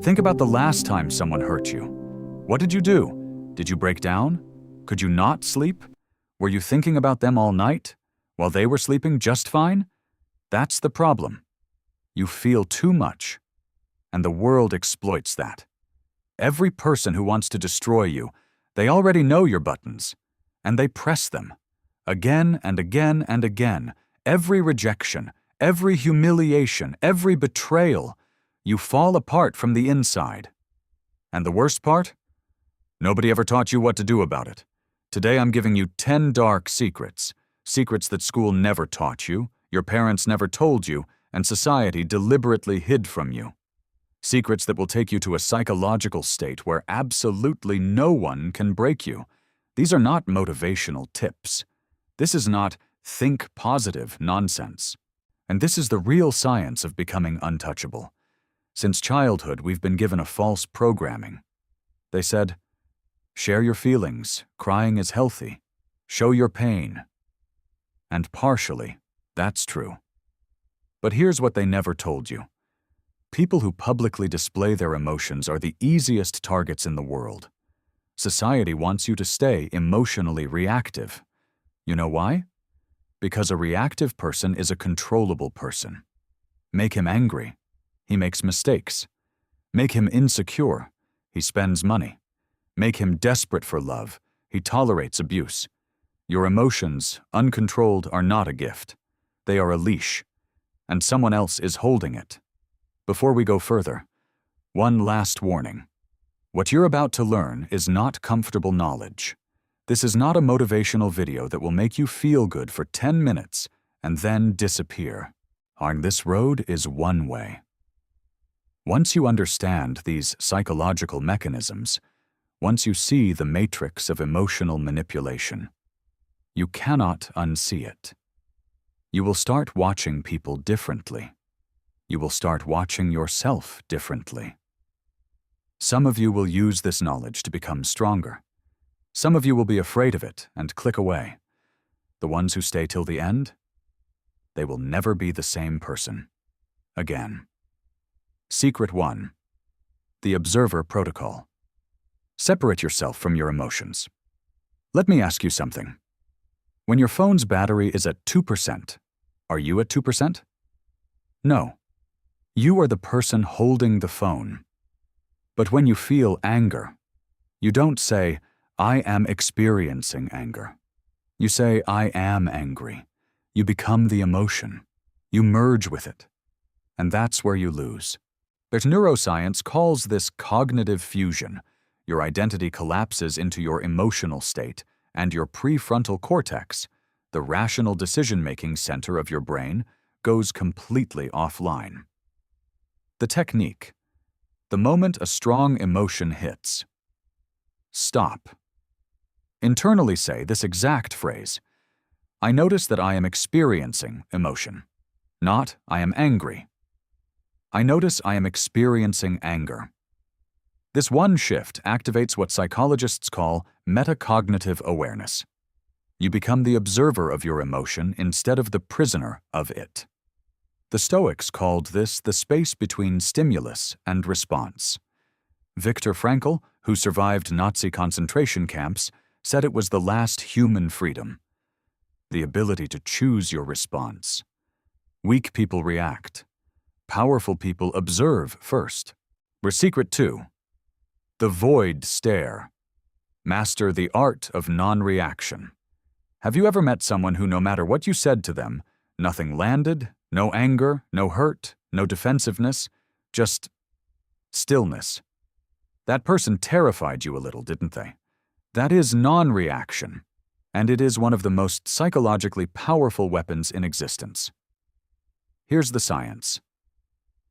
Think about the last time someone hurt you. What did you do? Did you break down? Could you not sleep? Were you thinking about them all night, while they were sleeping just fine? That's the problem. You feel too much, and the world exploits that. Every person who wants to destroy you, they already know your buttons, and they press them. Again and again and again, every rejection, every humiliation, every betrayal, you fall apart from the inside. And the worst part? Nobody ever taught you what to do about it. Today I'm giving you 10 dark secrets, secrets that school never taught you, your parents never told you, and society deliberately hid from you. Secrets that will take you to a psychological state where absolutely no one can break you. These are not motivational tips. This is not think positive nonsense. And this is the real science of becoming untouchable. Since childhood, we've been given a false programming. They said, share your feelings, crying is healthy. Show your pain. And partially, that's true. But here's what they never told you. People who publicly display their emotions are the easiest targets in the world. Society wants you to stay emotionally reactive. You know why? Because a reactive person is a controllable person. Make him angry. He makes mistakes. Make him insecure. He spends money. Make him desperate for love. He tolerates abuse. Your emotions, uncontrolled, are not a gift. They are a leash, and someone else is holding it. Before we go further, one last warning. What you're about to learn is not comfortable knowledge. This is not a motivational video that will make you feel good for 10 minutes and then disappear. On this road is one way. Once you understand these psychological mechanisms, once you see the matrix of emotional manipulation, you cannot unsee it. You will start watching people differently. You will start watching yourself differently. Some of you will use this knowledge to become stronger. Some of you will be afraid of it and click away. The ones who stay till the end, they will never be the same person again. Secret 1. The Observer Protocol. Separate yourself from your emotions. Let me ask you something. When your phone's battery is at 2%, are you at 2%? No. You are the person holding the phone. But when you feel anger, you don't say, I am experiencing anger. You say, I am angry. You become the emotion. You merge with it. And that's where you lose. There's neuroscience calls this cognitive fusion. Your identity collapses into your emotional state, and your prefrontal cortex, the rational decision-making center of your brain, goes completely offline. The technique. The moment a strong emotion hits, stop. Internally say this exact phrase. I notice that I am experiencing emotion, not I am angry. I notice I am experiencing anger. This one shift activates what psychologists call metacognitive awareness. You become the observer of your emotion instead of the prisoner of it. The Stoics called this the space between stimulus and response. Viktor Frankl, who survived Nazi concentration camps, said it was the last human freedom. The ability to choose your response. Weak people react. Powerful people observe first. Secret 2. The void stare. Master the art of non-reaction. Have you ever met someone who, no matter what you said to them, nothing landed, no anger, no hurt, no defensiveness, just stillness? That person terrified you a little, didn't they? That is non-reaction, and it is one of the most psychologically powerful weapons in existence. Here's the science.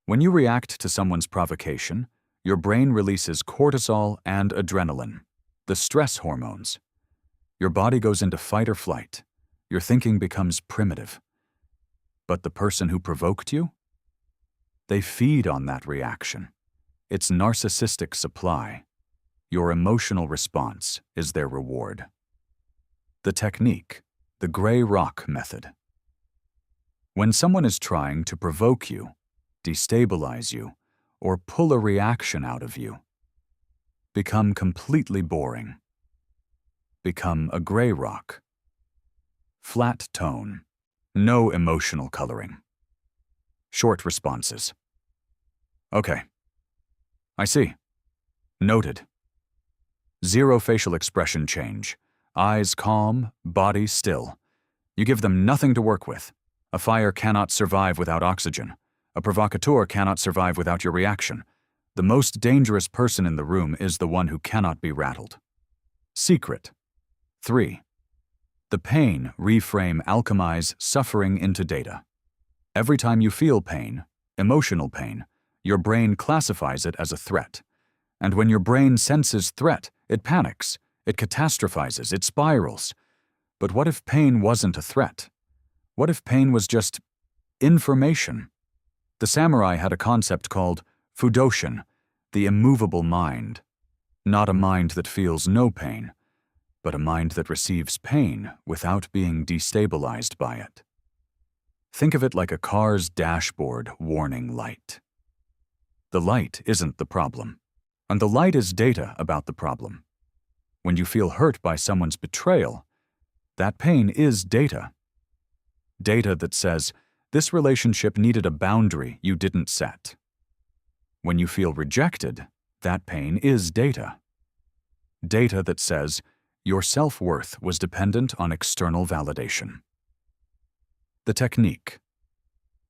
When you react to someone's provocation, your brain releases cortisol and adrenaline, the stress hormones. Your body goes into fight or flight. Your thinking becomes primitive. But the person who provoked you? They feed on that reaction. It's narcissistic supply. Your emotional response is their reward. The technique, the gray rock method. When someone is trying to provoke you, destabilize you, or pull a reaction out of you. Become completely boring. Become a gray rock. Flat tone. No emotional coloring. Short responses. Okay. I see. Noted. Zero facial expression change. Eyes calm, body still. You give them nothing to work with. A fire cannot survive without oxygen. A provocateur cannot survive without your reaction. The most dangerous person in the room is the one who cannot be rattled. Secret. 3. The pain reframe alchemize suffering into data. Every time you feel pain, emotional pain, your brain classifies it as a threat. And when your brain senses threat, it panics, it catastrophizes, it spirals. But what if pain wasn't a threat? What if pain was just information? The samurai had a concept called fudoshin, the immovable mind. Not a mind that feels no pain, but a mind that receives pain without being destabilized by it. Think of it like a car's dashboard warning light. The light isn't the problem, and the light is data about the problem. When you feel hurt by someone's betrayal, that pain is data. Data that says, this relationship needed a boundary you didn't set. When you feel rejected, that pain is data. Data that says, your self-worth was dependent on external validation. The technique.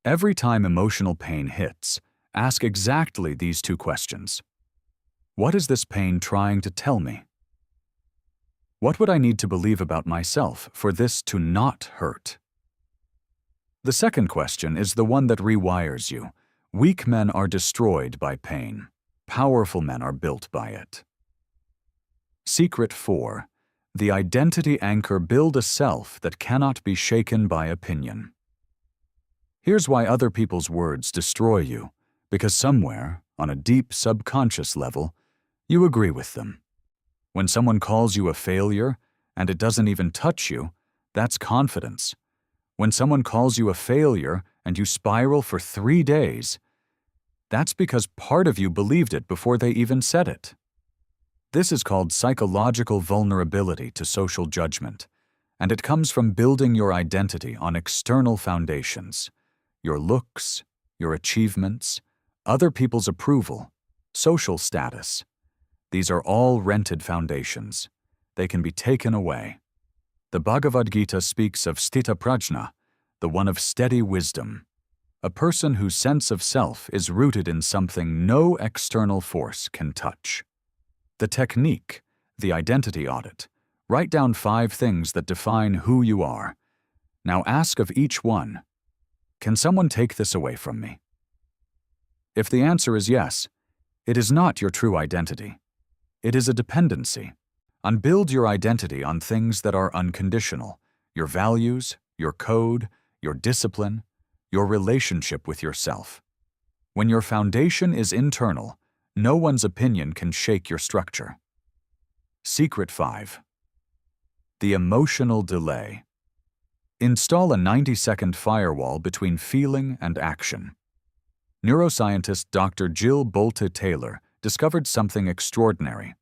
Every time emotional pain hits, ask exactly these 2 questions. What is this pain trying to tell me? What would I need to believe about myself for this to not hurt? The second question is the one that rewires you. Weak men are destroyed by pain. Powerful men are built by it. Secret 4. The identity anchor build a self that cannot be shaken by opinion. Here's why other people's words destroy you, because somewhere, on a deep subconscious level, you agree with them. When someone calls you a failure, and it doesn't even touch you, that's confidence. When someone calls you a failure and you spiral for 3 days, that's because part of you believed it before they even said it. This is called psychological vulnerability to social judgment, and it comes from building your identity on external foundations. Your looks, your achievements, other people's approval, social status. These are all rented foundations. They can be taken away. The Bhagavad Gita speaks of sthita prajna, the one of steady wisdom, a person whose sense of self is rooted in something no external force can touch. The technique, the identity audit. Write down 5 things that define who you are. Now ask of each one, can someone take this away from me? If the answer is yes, it is not your true identity. It is a dependency. Unbuild your identity on things that are unconditional, your values, your code, your discipline, your relationship with yourself. When your foundation is internal, no one's opinion can shake your structure. Secret 5. The emotional delay. Install a 90-second firewall between feeling and action. Neuroscientist Dr. Jill Bolte Taylor discovered something extraordinary.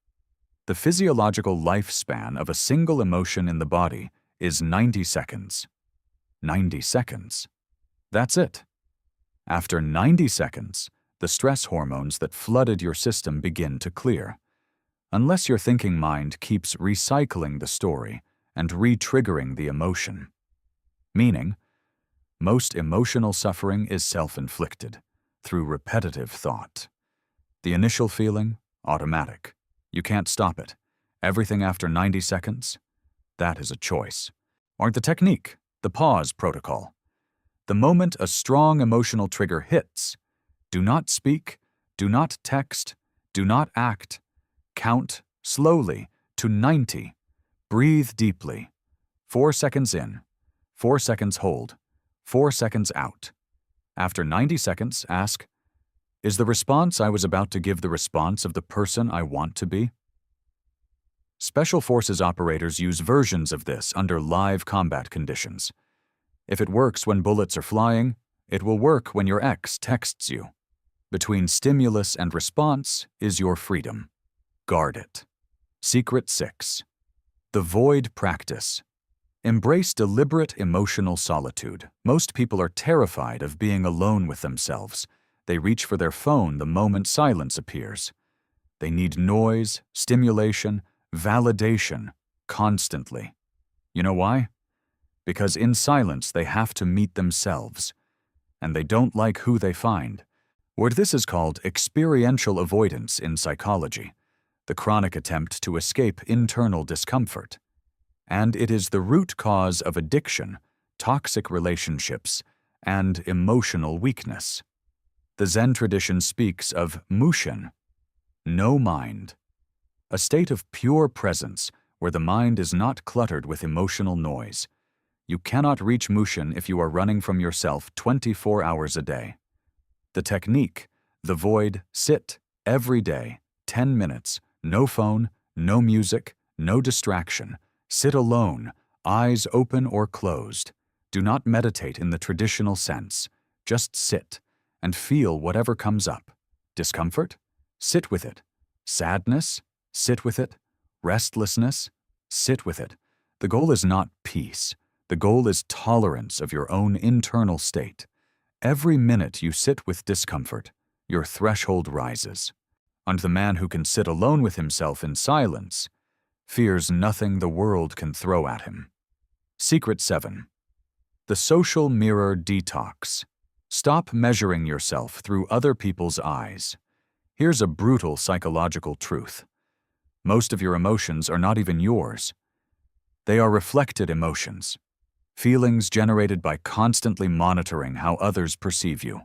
The physiological lifespan of a single emotion in the body is 90 seconds. 90 seconds. That's it. After 90 seconds, the stress hormones that flooded your system begin to clear. Unless your thinking mind keeps recycling the story and re-triggering the emotion. Meaning, most emotional suffering is self-inflicted through repetitive thought. The initial feeling, automatic. You can't stop it. Everything after 90 seconds, that is a choice. Or the technique, the pause protocol. The moment a strong emotional trigger hits, do not speak, do not text, do not act. Count slowly to 90. Breathe deeply. 4 seconds in, 4 seconds hold, 4 seconds out. After 90 seconds, ask, is the response I was about to give the response of the person I want to be? Special Forces operators use versions of this under live combat conditions. If it works when bullets are flying, it will work when your ex texts you. Between stimulus and response is your freedom. Guard it. Secret 6. The void practice. Embrace deliberate emotional solitude. Most people are terrified of being alone with themselves. They reach for their phone the moment silence appears. They need noise, stimulation, validation, constantly. You know why? Because in silence they have to meet themselves. And they don't like who they find. This is called experiential avoidance in psychology, the chronic attempt to escape internal discomfort. And it is the root cause of addiction, toxic relationships, and emotional weakness. The Zen tradition speaks of mushin, no mind, a state of pure presence where the mind is not cluttered with emotional noise. You cannot reach mushin if you are running from yourself 24 hours a day. The technique, the void, sit, every day, 10 minutes, no phone, no music, no distraction. Sit alone, eyes open or closed. Do not meditate in the traditional sense. Just sit and feel whatever comes up. Discomfort? Sit with it. Sadness? Sit with it. Restlessness? Sit with it. The goal is not peace. The goal is tolerance of your own internal state. Every minute you sit with discomfort, your threshold rises. And the man who can sit alone with himself in silence fears nothing the world can throw at him. Secret 7. The social mirror detox. Stop measuring yourself through other people's eyes. Here's a brutal psychological truth. Most of your emotions are not even yours. They are reflected emotions. Feelings generated by constantly monitoring how others perceive you.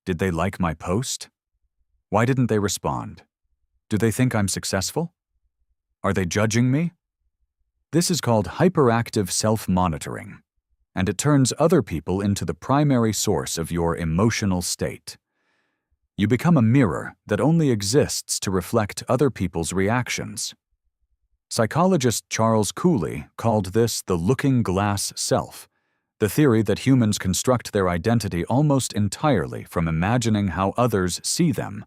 Did they like my post? Why didn't they respond? Do they think I'm successful? Are they judging me? This is called hyperactive self-monitoring, and it turns other people into the primary source of your emotional state. You become a mirror that only exists to reflect other people's reactions. Psychologist Charles Cooley called this the looking glass self, the theory that humans construct their identity almost entirely from imagining how others see them.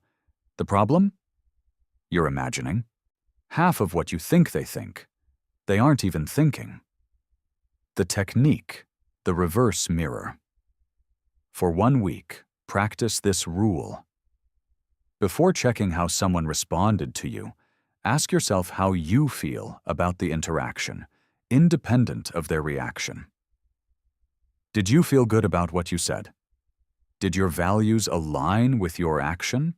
The problem? You're imagining. Half of what you think they think. They aren't even thinking. The technique, the reverse mirror. For 1 week, practice this rule. Before checking how someone responded to you, ask yourself how you feel about the interaction, independent of their reaction. Did you feel good about what you said? Did your values align with your action?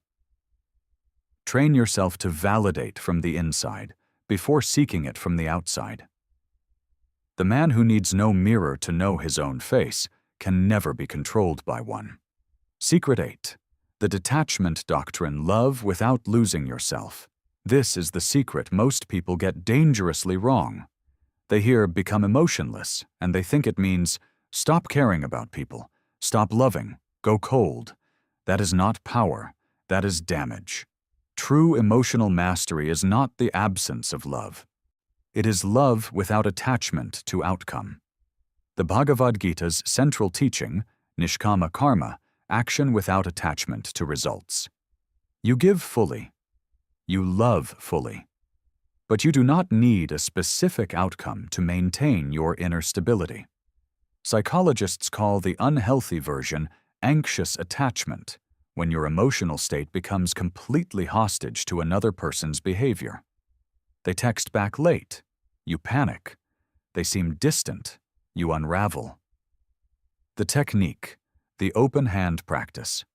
Train yourself to validate from the inside before seeking it from the outside. The man who needs no mirror to know his own face can never be controlled by one. Secret 8. The detachment doctrine, love without losing yourself. This is the secret most people get dangerously wrong. They hear become emotionless, and they think it means stop caring about people, stop loving, go cold. That is not power, that is damage. True emotional mastery is not the absence of love. It is love without attachment to outcome. The Bhagavad Gita's central teaching, Nishkama Karma, action without attachment to results. You give fully. You love fully. But you do not need a specific outcome to maintain your inner stability. Psychologists call the unhealthy version anxious attachment, when your emotional state becomes completely hostage to another person's behavior. They text back late. You panic. They seem distant. You unravel. The technique, the open hand practice.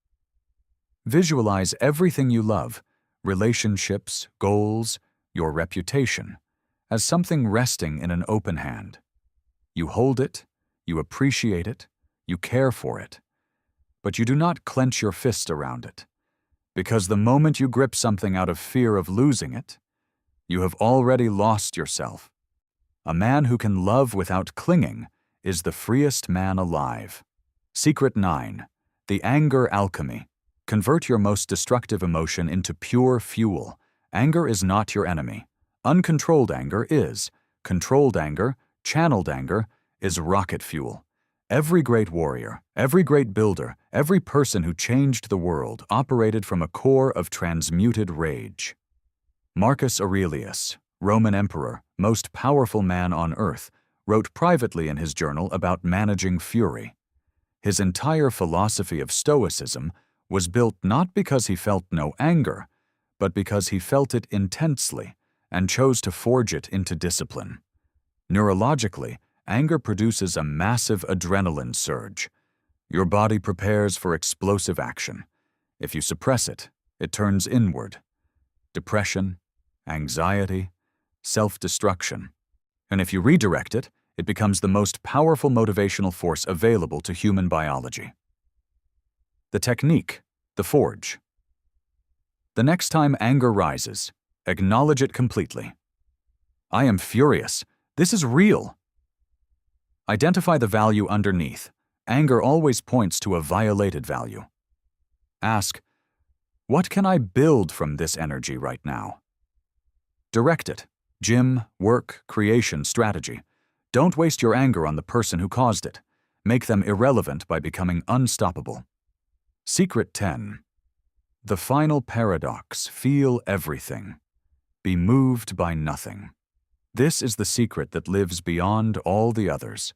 Visualize everything you love, relationships, goals, your reputation, as something resting in an open hand. You hold it, you appreciate it, you care for it, but you do not clench your fist around it, because the moment you grip something out of fear of losing it, you have already lost yourself. A man who can love without clinging is the freest man alive. Secret 9. The anger alchemy. Convert your most destructive emotion into pure fuel. Anger is not your enemy. Uncontrolled anger is. Controlled anger, channeled anger, is rocket fuel. Every great warrior, every great builder, every person who changed the world operated from a core of transmuted rage. Marcus Aurelius, Roman emperor, most powerful man on earth, wrote privately in his journal about managing fury. His entire philosophy of Stoicism was built not because he felt no anger, but because he felt it intensely and chose to forge it into discipline. Neurologically, anger produces a massive adrenaline surge. Your body prepares for explosive action. If you suppress it, it turns inward. Depression, anxiety, self-destruction. And if you redirect it, it becomes the most powerful motivational force available to human biology. The technique, the forge. The next time anger rises, acknowledge it completely. I am furious. This is real. Identify the value underneath. Anger always points to a violated value. Ask, what can I build from this energy right now? Direct it. Gym, work, creation, strategy. Don't waste your anger on the person who caused it. Make them irrelevant by becoming unstoppable. Secret 10. The final paradox, feel everything. Be moved by nothing. This is the secret that lives beyond all the others.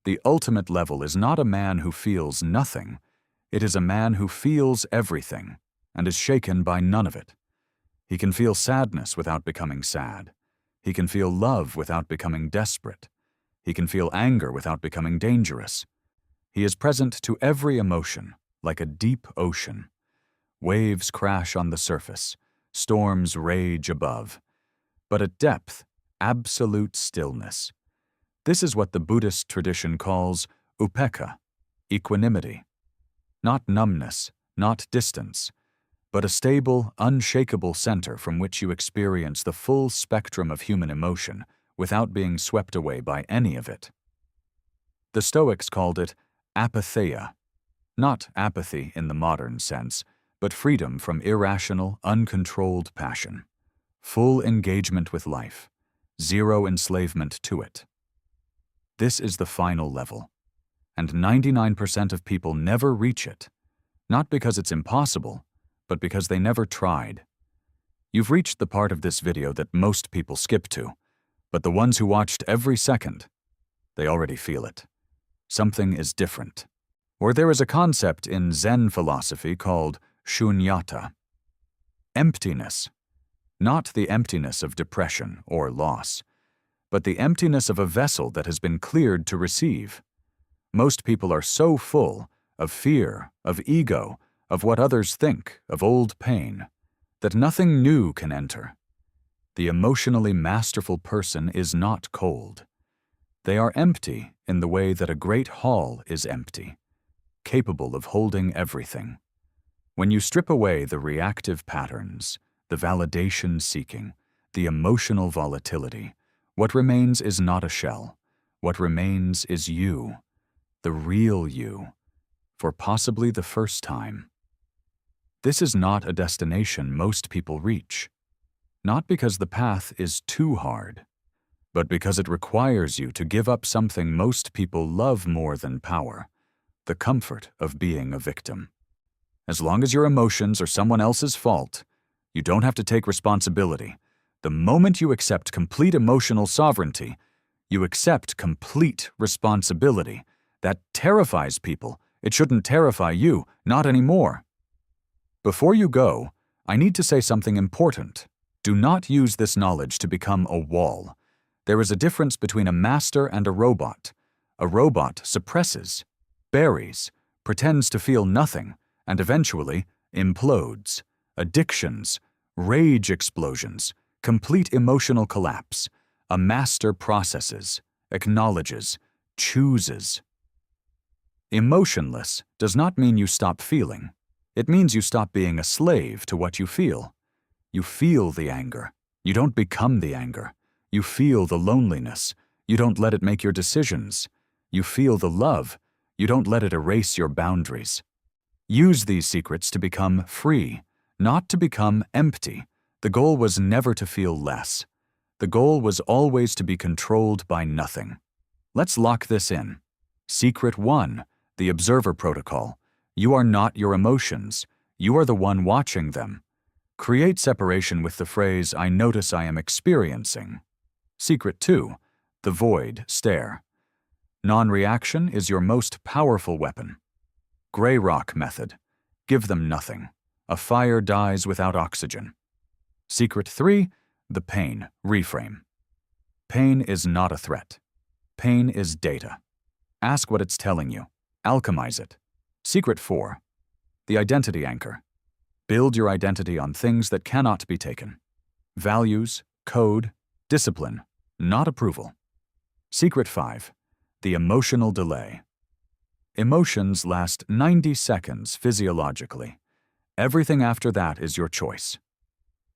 The ultimate level is not a man who feels nothing. It is a man who feels everything and is shaken by none of it. He can feel sadness without becoming sad. He can feel love without becoming desperate. He can feel anger without becoming dangerous. He is present to every emotion, like a deep ocean. Waves crash on the surface. Storms rage above. But at depth, absolute stillness. This is what the Buddhist tradition calls upekkha, equanimity. Not numbness, not distance, but a stable, unshakable center from which you experience the full spectrum of human emotion without being swept away by any of it. The Stoics called it apatheia, not apathy in the modern sense, but freedom from irrational, uncontrolled passion, full engagement with life, zero enslavement to it. This is the final level, and 99% of people never reach it, not because it's impossible, but because they never tried. You've reached the part of this video that most people skip to, but the ones who watched every second, they already feel it. Something is different. Or there is a concept in Zen philosophy called shunyata. Emptiness. Not the emptiness of depression or loss, but the emptiness of a vessel that has been cleared to receive. Most people are so full of fear, of ego, of what others think, of old pain, that nothing new can enter. The emotionally masterful person is not cold. They are empty in the way that a great hall is empty, capable of holding everything. When you strip away the reactive patterns, the validation-seeking, the emotional volatility, what remains is not a shell. What remains is you, the real you, for possibly the first time. This is not a destination most people reach, not because the path is too hard, but because it requires you to give up something most people love more than power, the comfort of being a victim. As long as your emotions are someone else's fault, you don't have to take responsibility. The moment you accept complete emotional sovereignty, you accept complete responsibility. That terrifies people. It shouldn't terrify you, not anymore. Before you go, I need to say something important. Do not use this knowledge to become a wall. There is a difference between a master and a robot. A robot suppresses, buries, pretends to feel nothing, and eventually implodes. Addictions, rage explosions, complete emotional collapse. A master processes, acknowledges, chooses. Emotionless does not mean you stop feeling. It means you stop being a slave to what you feel. You feel the anger. You don't become the anger. You feel the loneliness. You don't let it make your decisions. You feel the love. You don't let it erase your boundaries. Use these secrets to become free, not to become empty. The goal was never to feel less. The goal was always to be controlled by nothing. Let's lock this in. Secret 1, the observer protocol. You are not your emotions. You are the one watching them. Create separation with the phrase, I notice I am experiencing. Secret 2, the void stare. Non-reaction is your most powerful weapon. Gray rock method. Give them nothing. A fire dies without oxygen. Secret 3, the pain reframe. Pain is not a threat. Pain is data. Ask what it's telling you. Alchemize it. Secret 4, the identity anchor. Build your identity on things that cannot be taken. Values, code, discipline, not approval. Secret 5, the emotional delay. Emotions last 90 seconds physiologically. Everything after that is your choice.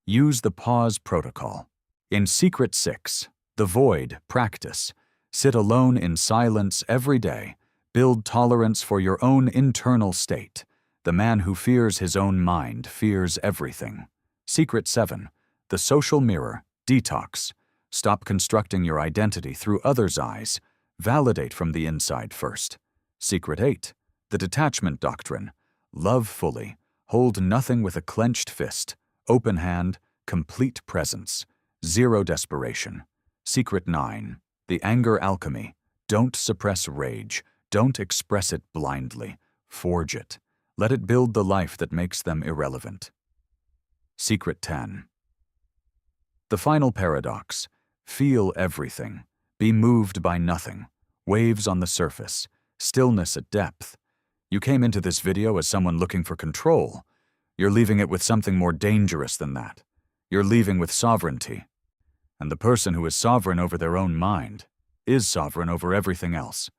Use the pause protocol. In Secret 6, the void practice. Sit alone in silence every day. Build tolerance for your own internal state. The man who fears his own mind fears everything. Secret 7, the social mirror detox. Stop constructing your identity through others' eyes. Validate from the inside first. Secret 8, the detachment doctrine. Love fully. Hold nothing with a clenched fist. Open hand, complete presence. Zero desperation. Secret 9, the anger alchemy. Don't suppress rage. Don't express it blindly. Forge it. Let it build the life that makes them irrelevant. Secret 10, the final paradox. Feel everything. Be moved by nothing. Waves on the surface. Stillness at depth. You came into this video as someone looking for control. You're leaving it with something more dangerous than that. You're leaving with sovereignty. And the person who is sovereign over their own mind is sovereign over everything else.